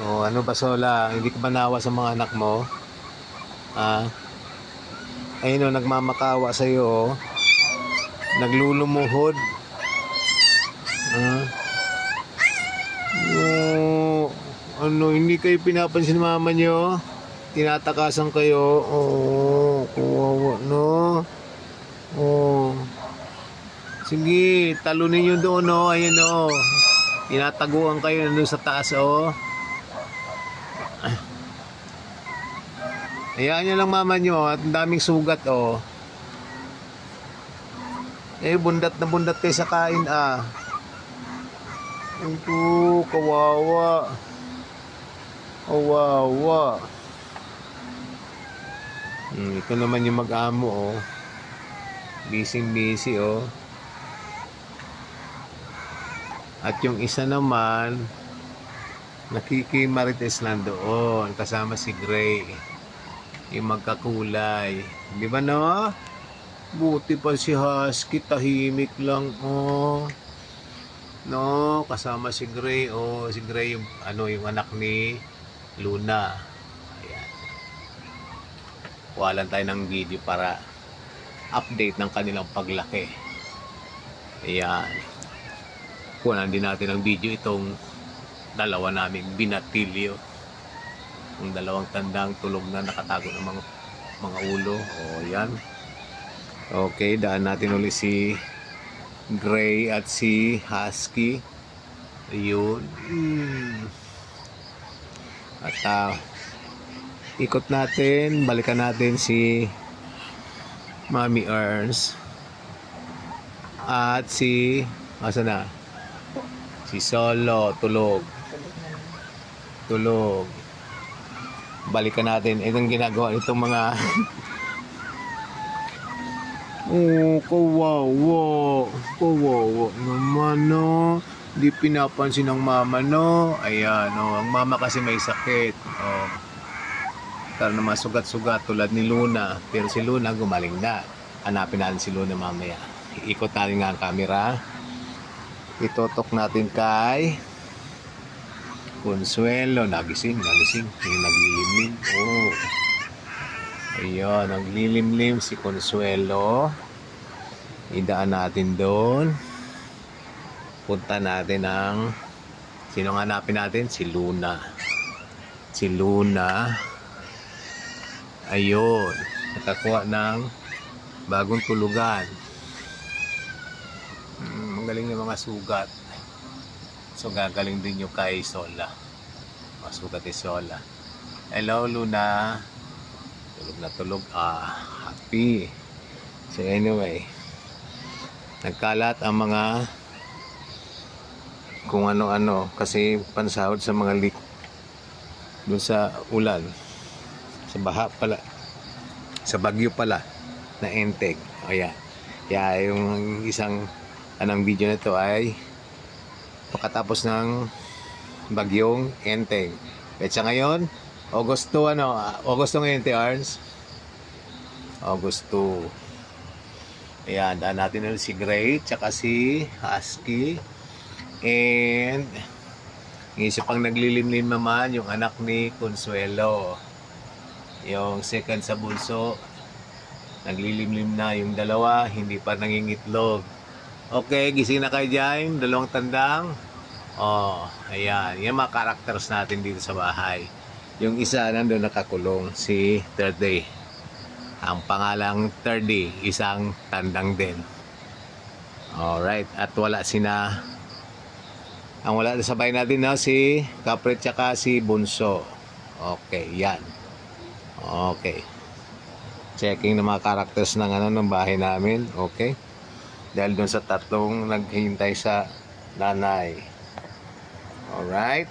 O ano ba, Sola? Hindi ka ba nawa sa mga anak mo? Ah, ayun o, nagmamakawa sa'yo o. Naglulumuhod. Ah, o, ano, hindi kayo pinapansin mama nyo? Tinatakasan kayo. Oo, kawawa, no? Oo. Sige, talunin nyo doon, no? Ayun, no? Tinataguan kayo nandun sa taas, oh. Hayaan nyo lang mama nyo at ang daming sugat, oh. Eh, bundat na bundat kayo sa kain, ah. Ito, kawawa. Kawawa. Ito naman yung mag-amo, oh. Busy, oh. At yung isa naman, nakikimarites lang doon. Kasama si Gray. Yung magkakulay. Di ba, no? Buti pa si Husky, tahimik lang, oh. No, kasama si Gray, oh. Si Gray yung, yung anak ni Luna. Ayan. Kuha lang tayo ng video para update ng kanilang paglaki. Ayan. Kuha din natin ng video itong dalawa naming binatilyo. Yung dalawang tandang tulog na nakatago ng mga ulo. O, yan. Okay, daan natin ulit si Gray at si Husky. Ayun. At ikot natin, balikan natin si Mommy Ernst at si asa na? Si Solo, tulog. Balikan natin itong ginagawa itong mga oh, kawawa naman, no. Di pinapansin ng mama, no. Ayan, no. Ang mama kasi may sakit, oh. Karoon na mga sugat-sugat tulad ni Luna. Pero si Luna gumaling na. Hanapin natin si Luna mamaya. Ikot natin nga ang camera. Itotok natin kay Consuelo. Nagising. Yung naglilimlim. Oh. Ayun, naglilimlim si Consuelo. Idaan natin doon. Punta natin ang sino nga hanapin natin? Si Luna. Ayun. Nakakuha ng bagong tulugan. Magaling na mga sugat. So gagaling din yung kay Sola. Mga sugat ni Sola. Hello, Luna. Tulog na tulog. Happy. So anyway, nagkalat ang mga kung ano-ano kasi pansahod sa mga leak dun sa ulan, sa baha pala, sa bagyo pala na Enteng. Ayan. Kaya yung isang anong video na to ay pagkatapos ng bagyong Enteng. Petsa ngayon, August 2, August ngayon, Ernst. August 2. Ayan, daan natin ulit si Gray, tsaka si Husky. And yung isa pang naglilimlim naman, yung anak ni Consuelo. Yung second sa bunso, naglilimlim na. Yung dalawa, hindi pa nangingitlog. Okay, gising na kayo dyan, dalawang tandang. Oh, ayan. Yan mga characters natin dito sa bahay. Yung isa nandun nakakulong, si Third Day. Ang pangalang Third Day, isang tandang din. Alright, at wala ang wala sa bahay natin na si Kapre tsaka si Bunso. Okay, yan. Okay. Checking ng mga characters ng ng bahay namin. Okay. Dahil doon sa tatlong naghihintay sa nanay. Alright.